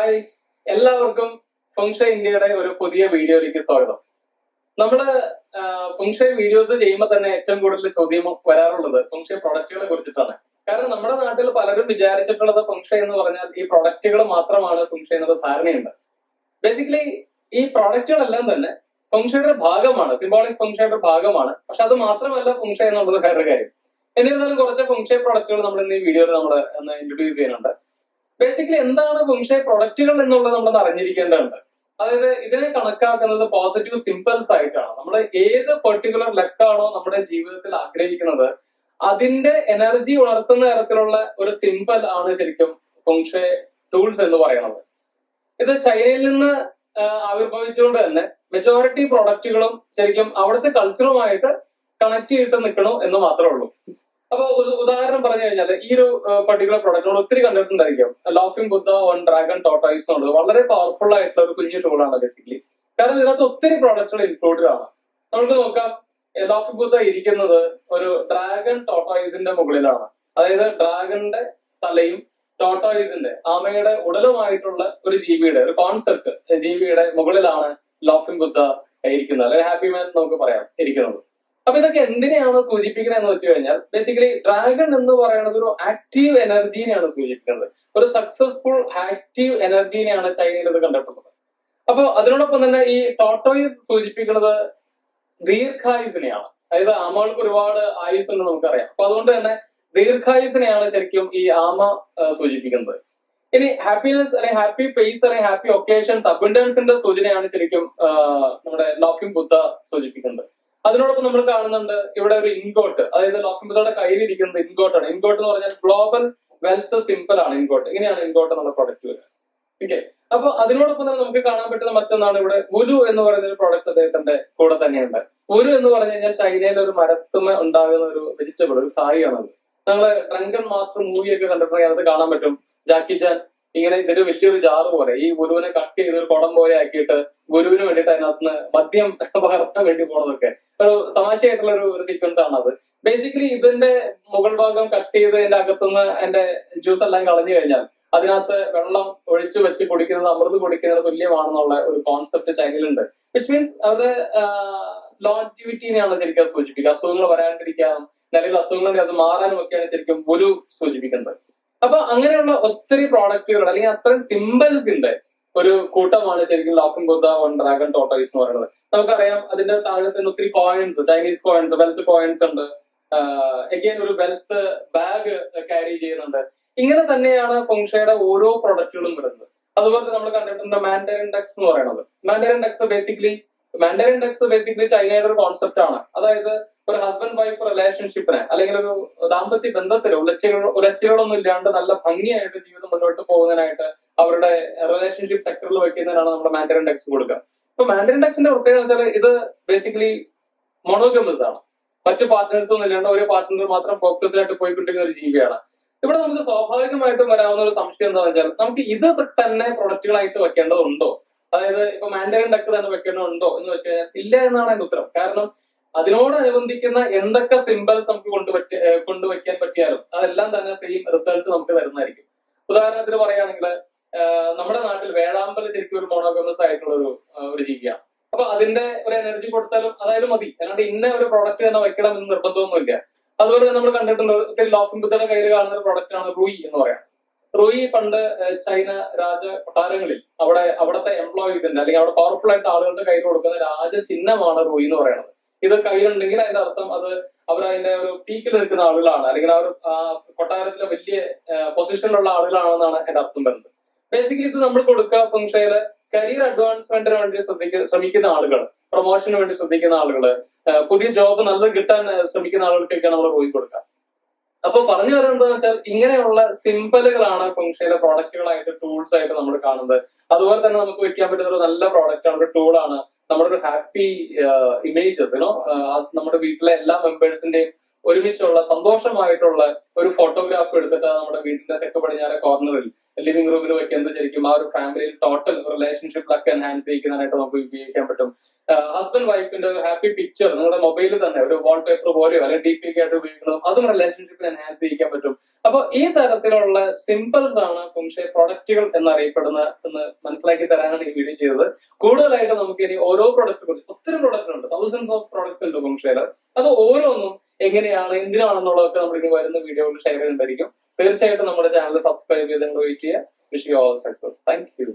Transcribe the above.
Hi, എല്ലാവർക്കും ഫെങ്ഷുയ് ഇന്ത്യയുടെ ഒരു പുതിയ വീഡിയോയിലേക്ക് സ്വാഗതം. നമ്മള് ഫെങ്ഷുയ് വീഡിയോസ് ചെയ്യുമ്പോൾ തന്നെ ഏറ്റവും കൂടുതൽ ചോദ്യം വരാറുള്ളത് ഫെങ്ഷുയ് പ്രൊഡക്റ്റുകളെ കുറിച്ചിട്ടാണ്. കാരണം നമ്മുടെ നാട്ടിൽ പലരും വിചാരിച്ചിട്ടുള്ളത് ഫെങ്ഷുയ് എന്ന് പറഞ്ഞാൽ ഈ പ്രൊഡക്റ്റുകൾ മാത്രമാണ് ഫെങ്ഷുയ് എന്നത് ധാരണയുണ്ട്. ബേസിക്കലി ഈ പ്രൊഡക്റ്റുകളെല്ലാം തന്നെ ഫെങ്ഷുയുടെ ഭാഗമാണ്, സിംബോളിക് ഫെങ്ഷുയുടെ ഭാഗമാണ്. പക്ഷെ അത് മാത്രമല്ല ഫെങ്ഷുയ് എന്നുള്ളത് വേറൊരു കാര്യം. എന്നിരുന്നാലും കുറച്ച് ഫെങ്ഷുയ് പ്രൊഡക്റ്റുകൾ നമ്മൾ ഇന്ന് ഈ വീഡിയോയിൽ നമ്മൾ ഇൻട്രൊഡ്യൂസ് ചെയ്യുന്നുണ്ട്. ബേസിക്കലി എന്താണ് ഫെങ്ഷുയ് പ്രൊഡക്റ്റുകൾ എന്നുള്ളത് നമ്മൾ അറിഞ്ഞിരിക്കേണ്ടതുണ്ട്. അതായത് ഇതിനെ കണക്കാക്കുന്നത് പോസിറ്റീവ് സിംപൽസ് ആയിട്ടാണ്. നമ്മൾ ഏത് പെർട്ടിക്കുലർ ലക്കാണോ നമ്മുടെ ജീവിതത്തിൽ ആഗ്രഹിക്കുന്നത് അതിന്റെ എനർജി ഉണർത്തുന്ന തരത്തിലുള്ള ഒരു സിംപൽ ആണ് ശരിക്കും ഫെങ്ഷുയ് ടൂൾസ് എന്ന് പറയുന്നത്. ഇത് ചൈനയിൽ നിന്ന് ആവിർഭവിച്ചുകൊണ്ട് തന്നെ മെജോറിറ്റി പ്രൊഡക്റ്റുകളും ശരിക്കും അവിടുത്തെ കൾച്ചറുമായിട്ട് കണക്ട് ചെയ്തിട്ട് നിൽക്കണോ എന്ന് മാത്രമേ ഉള്ളൂ. അപ്പൊ ഉദാഹരണം പറഞ്ഞു കഴിഞ്ഞാൽ ഈ ഒരു പർട്ടിക്കുലർ പ്രോഡക്റ്റ് നമ്മൾ ഒത്തിരി കണ്ടിട്ടുണ്ടായിരിക്കും. Laughing Buddha on dragon tortoise എന്നുള്ളത് വളരെ പവർഫുൾ ആയിട്ടുള്ള ഒരു കുഞ്ഞു ടൂളാണ് ബേസിക്കലി. കാരണം ഇതിനകത്ത് ഒത്തിരി പ്രോഡക്റ്റുകൾ ഇൻക്ലൂഡഡ് ആണ്. നമുക്ക് നോക്കാം, ലാഫിംഗ് ബുദ്ധ ഇരിക്കുന്നത് ഒരു ഡ്രാഗൺ ടോർട്ടോയ്സിന്റെ മുകളിലാണ്. അതായത് ഡ്രാഗണിന്റെ തലയും ടോർട്ടോയ്സിന്റെ ആമയുടെ ഉടലുമായിട്ടുള്ള ഒരു ജീവിയുടെ ഒരു കോൺസെപ്റ്റ് ജീവിയുടെ മുകളിലാണ് ലാഫിംഗ് ബുദ്ധ ഇരിക്കുന്നത്, അല്ലെങ്കിൽ ഹാപ്പി മാൻ നമുക്ക് പറയാം ഇരിക്കുന്നത്. അപ്പൊ ഇതൊക്കെ എന്തിനെയാണ് സൂചിപ്പിക്കുന്നത് എന്ന് വെച്ച് കഴിഞ്ഞാൽ ബേസിക്കലി ഡ്രാഗൺ എന്ന് പറയുന്നത് ഒരു ആക്റ്റീവ് എനർജീനെയാണ് സൂചിപ്പിക്കുന്നത്. ഒരു സക്സസ്ഫുൾ ആക്റ്റീവ് എനർജീനെയാണ് ചൈനയിൽ ഇത് കണ്ടിട്ടുള്ളത്. അപ്പൊ അതിനോടൊപ്പം തന്നെ ഈ ടോർട്ടോയിസ് സൂചിപ്പിക്കുന്നത് ദീർഘായുസിനെയാണ്. അതായത് ആമകൾക്ക് ഒരുപാട് ആയുസ് ഉണ്ട് നമുക്കറിയാം. അപ്പൊ അതുകൊണ്ട് തന്നെ ദീർഘായുസിനെയാണ് ശരിക്കും ഈ ആമ സൂചിപ്പിക്കുന്നത്. ഇനി ഹാപ്പിനെസ് അല്ലെങ്കിൽ ഹാപ്പി ഫേസ് അല്ലെങ്കിൽ ഹാപ്പി ഒക്കേഷൻസ് അബണ്ടൻസിന്റെ സൂചനയാണ് ശരിക്കും നമ്മുടെ ലാഫിംഗ് ബുദ്ധ സൂചിപ്പിക്കുന്നത്. അതിനോടൊപ്പം നമ്മൾ കാണുന്നുണ്ട് ഇവിടെ ഒരു ഇൻഗോട്ട്, അതായത് ലാഫിംഗ് ബുദ്ധയുടെ കയ്യിലിരിക്കുന്നത് ഇൻഗോട്ടാണ്. ഇൻഗോട്ട് എന്ന് പറഞ്ഞാൽ ഗ്ലോബൽ വെൽത്ത് സിംപിൾ ആണ് ഇൻഗോട്ട്. ഇങ്ങനെയാണ് ഇൻഗോട്ട് എന്നുള്ള പ്രൊഡക്റ്റ് വരിക. ഓക്കെ, അപ്പൊ അതിനോടൊപ്പം തന്നെ നമുക്ക് കാണാൻ പറ്റുന്ന മറ്റൊന്നാണ് ഇവിടെ വുലു എന്ന് പറയുന്ന ഒരു പ്രോഡക്റ്റ് അദ്ദേഹത്തിന്റെ കൂടെ തന്നെയുണ്ട്. വുലു എന്ന് പറഞ്ഞു കഴിഞ്ഞാൽ ചൈനയിലെ ഒരു മരത്തുമ ഉണ്ടാകുന്ന ഒരു വെജിറ്റബിൾ, ഒരു കായാണത്. നമ്മള് ഡ്രങ്കൺ മാസ്റ്റർ മൂവിയൊക്കെ കണ്ടിട്ടുണ്ടെങ്കിൽ അത് കാണാൻ പറ്റും. ജാക്കി ചാൻ ഇങ്ങനെ ഇതൊരു വലിയൊരു ജാറ് പോലെ ഈ ഗുരുവിനെ കട്ട് ചെയ്ത് ഒരു കുടം പോലെ ആക്കിയിട്ട് ഗുരുവിന് വേണ്ടിയിട്ട് അതിനകത്ത് മദ്യം പകർത്താൻ വേണ്ടി പോണതൊക്കെ ഒരു തമാശയായിട്ടുള്ള ഒരു സീക്വൻസ് ആണ് അത്. ബേസിക്കലി ഇതിന്റെ മുകൾ ഭാഗം കട്ട് ചെയ്ത് അതിന്റെ അകത്തുനിന്ന് അതിന്റെ ജ്യൂസ് എല്ലാം കളഞ്ഞു കഴിഞ്ഞാൽ അതിനകത്ത് വെള്ളം ഒഴിച്ചു വെച്ച് കുടിക്കുന്നത് അമൃത് കുടിക്കുന്നത് തുല്യമാണെന്നുള്ള ഒരു കോൺസെപ്റ്റ് ചൈനയിലുണ്ട്. വിച്ച് മീൻസ് അവരുടെ ലോഞ്ചിവിറ്റിനെയാണ് ശരിക്കും സൂചിപ്പിക്കുക. അസുഖങ്ങൾ വരാണ്ടിരിക്കാനും നിലവിൽ അസുഖങ്ങൾ അത് മാറാനും ഒക്കെയാണ് ശരിക്കും ഗുരു സൂചിപ്പിക്കുന്നത്. അപ്പൊ അങ്ങനെയുള്ള ഒത്തിരി പ്രോഡക്റ്റുകൾ അല്ലെങ്കിൽ അത്രയും സിംബൽസിന്റെ ഒരു കൂട്ടമാണ് ശരിക്കും laughing Buddha on dragon tortoise എന്ന് പറയുന്നത്. നമുക്കറിയാം അതിന്റെ താഴെ തന്നെ ഒത്തിരി coins, Chinese coins, wealth coins ഉണ്ട്. അഗൈൻ ഒരു വെൽത്ത് ബാഗ് ക്യാരി ചെയ്യുന്നുണ്ട്. ഇങ്ങനെ തന്നെയാണ് ഫെങ്ഷുയുടെ ഓരോ പ്രൊഡക്റ്റുകളും വരുന്നത്. അതുപോലെ നമ്മൾ കണ്ടിട്ടുണ്ട് മാൻഡറിൻ ഡക്സ് എന്ന് പറയുന്നത്. മാൻഡറിൻ ഡക്സ് ബേസിക്കലി ചൈനയുടെ ഒരു കോൺസെപ്റ്റ് ആണ്. അതായത് ഒരു ഹസ്ബൻഡ് വൈഫ് റിലേഷൻഷിപ്പിനെ അല്ലെങ്കിൽ ഒരു ദാമ്പത്യ ബന്ധത്തിൽ ഉലച്ചിലുകളൊന്നും ഇല്ലാണ്ട് നല്ല ഭംഗിയായിട്ട് ജീവിതം മുന്നോട്ട് പോകുന്നതിനായിട്ട് അവരുടെ റിലേഷൻഷിപ്പ് സെക്ടറിൽ വെക്കുന്നതിനാണ് നമ്മുടെ മാൻഡറിൻ ഡക്സ് കൊടുക്കുക. ഇപ്പൊ മാൻഡറിൻ ഡക്സിന്റെ പ്രത്യേകത എന്ന് വെച്ചാൽ ഇത് ബേസിക്കലി മോണോഗമസ് ആണ്. മറ്റു പാർട്ട്നേഴ്സ് ഒന്നും ഇല്ലാണ്ട് ഒരു പാർട്ട്ണർ മാത്രം ഫോക്കസ്ഡ് ആയിട്ട് പോയിക്കൊണ്ടിരിക്കുന്ന ഒരു ജീവിയാണ്. ഇവിടെ നമുക്ക് സ്വാഭാവികമായിട്ടും വരാവുന്ന ഒരു സംശയം എന്താണെന്ന് വെച്ചാൽ നമുക്ക് ഇത് തന്നെ പ്രൊഡക്റ്റുകളായിട്ട് വെക്കേണ്ടതുണ്ടോ, അതായത് ഇപ്പൊ മാൻഡറിൻ ഡക്ക് തന്നെ വെക്കേണ്ടതുണ്ടോ എന്ന് വെച്ച് കഴിഞ്ഞാൽ ഇല്ല എന്നാണ് എന്റെ ഉത്തരം. കാരണം അതിനോടനുബന്ധിക്കുന്ന എന്തൊക്കെ സിംബൽസ് നമുക്ക് കൊണ്ടുവയ്ക്കാൻ പറ്റിയാലും അതെല്ലാം തന്നെ സെയിം റിസൾട്ട് നമുക്ക് തരുന്നതായിരിക്കും. ഉദാഹരണത്തിന് പറയുകയാണെങ്കിൽ നമ്മുടെ നാട്ടിൽ വേഴാമ്പൽ ശരിക്കും ഒരു മോണോഗമസ് ആയിട്ടുള്ള ഒരു ജീവിയാണ്. അപ്പൊ അതിന്റെ ഒരു എനർജി കൊടുത്താലും അതായത് മതി, അല്ലാണ്ട് ഇന്ന ഒരു പ്രോഡക്റ്റ് തന്നെ വെക്കണം എന്ന് നിർബന്ധമൊന്നുമില്ല. അതുപോലെ തന്നെ നമ്മൾ കണ്ടിട്ടുണ്ട് ലാഫിംഗ് ബുദ്ധയുടെ കയ്യിൽ കാണുന്ന ഒരു പ്രോഡക്റ്റ് ആണ് റൂയി എന്ന് പറയുന്നത്. റൂയി പണ്ട് ചൈന രാജ കൊട്ടാരങ്ങളിൽ അവിടുത്തെ എംപ്ലോയീസിന്റെ അല്ലെങ്കിൽ അവിടെ പവർഫുൾ ആയിട്ട് ആളുകളുടെ കയ്യിൽ കൊടുക്കുന്ന രാജ ചിഹ്നമാണ് റൂയി എന്ന് പറയുന്നത്. ഇത് കയ്യിലുണ്ടെങ്കിൽ അതിന്റെ അർത്ഥം അത് അവർ അതിന്റെ ഒരു പീക്കിൽ നിൽക്കുന്ന ആളുകളാണ്, അല്ലെങ്കിൽ ആ ഒരു കൊട്ടാരത്തിലെ വലിയ പൊസിഷനിലുള്ള ആളുകളാണെന്നാണ് എന്റെ അർത്ഥം വരുന്നത്. ബേസിക്കലി ഇത് നമ്മൾ കൊടുക്കുക ഫെങ്ഷുയില് കരിയർ അഡ്വാൻസ്മെന്റിന് വേണ്ടി ശ്രമിക്കുന്ന ആളുകൾ, പ്രൊമോഷന് വേണ്ടി ശ്രദ്ധിക്കുന്ന ആളുകൾ, പുതിയ ജോബ് നല്ലത് കിട്ടാൻ ശ്രമിക്കുന്ന ആളുകൾക്കൊക്കെയാണ് നമ്മൾ പോയി കൊടുക്കുക. അപ്പൊ പറഞ്ഞു വരുന്നത് എന്താണെന്ന് വെച്ചാൽ ഇങ്ങനെയുള്ള സിംബലുകളാണ് ഫെങ്ഷുയിലെ പ്രോഡക്റ്റുകളായിട്ട് ടൂൾസ് ആയിട്ട് നമ്മൾ കാണുന്നത്. അതുപോലെ തന്നെ നമുക്ക് വെക്കാൻ പറ്റുന്ന ഒരു നല്ല പ്രോഡക്റ്റ് ആണ്, ഒരു ടൂളാണ് നമ്മുടെ ഒരു ഹാപ്പി ഇമേജസ്. നമ്മുടെ വീട്ടിലെ എല്ലാ മെമ്പേഴ്സിന്റെയും ഒരുമിച്ചുള്ള സന്തോഷമായിട്ടുള്ള ഒരു ഫോട്ടോഗ്രാഫ് എടുത്തിട്ട് നമ്മുടെ വീടിന്റെ തെക്ക് പടിഞ്ഞാറെ കോർണറിൽ ലിവിംഗ് റൂമിൽ വെക്കുന്നത് ശരിക്കും ആ ഒരു ഫാമിലിയിൽ ടോട്ടൽ റിലേഷൻഷിപ്പിലൊക്കെ എൻഹാൻസ് ചെയ്യിക്കാനായിട്ട് നമുക്ക് ഉപയോഗിക്കാൻ പറ്റും. ഹസ്ബൻഡ് വൈഫിന്റെ ഒരു ഹാപ്പി പിക്ചർ നിങ്ങളുടെ മൊബൈലിൽ തന്നെ ഒരു വാൾപേപ്പർ പോലെയോ അല്ലെങ്കിൽ ഡി പി ഒക്കെ ആയിട്ട് ഉപയോഗിക്കണം, അതും റിലേഷൻഷിപ്പിൽ എൻഹാൻസ് ചെയ്യിക്കാൻ പറ്റും. അപ്പൊ ഈ തരത്തിലുള്ള സിമ്പിൾസ് ആണ് ഫെങ്ഷുയ് പ്രൊഡക്റ്റുകൾ എന്നറിയപ്പെടുന്ന എന്ന് മനസ്സിലാക്കി തരാനാണ് ഈ വീഡിയോ ചെയ്തത്. കൂടുതലായിട്ട് നമുക്ക് ഇനി ഓരോ പ്രൊഡക്റ്റ് കുറിച്ച് ഒത്തിരി പ്രൊഡക്റ്റ് ഉണ്ട്, തൗസൻഡ്സ് ഓഫ് പ്രൊഡക്ട്സ് ഉണ്ട് ഫെങ്ഷുയിൽ. അത് ഓരോന്നും എങ്ങനെയാണ് എന്തിനാണെന്നുള്ളതൊക്കെ നമ്മൾ ഇനി വരുന്ന വീഡിയോയിൽ ഷെയർ ചെയ്യുന്നുണ്ടായിരിക്കും. തീർച്ചയായിട്ടും നമ്മുടെ ചാനൽ സബ്സ്ക്രൈബ് ചെയ്ത് നിങ്ങൾ വെയിറ്റ് ചെയ്യുക. Wish you all success. Thank you.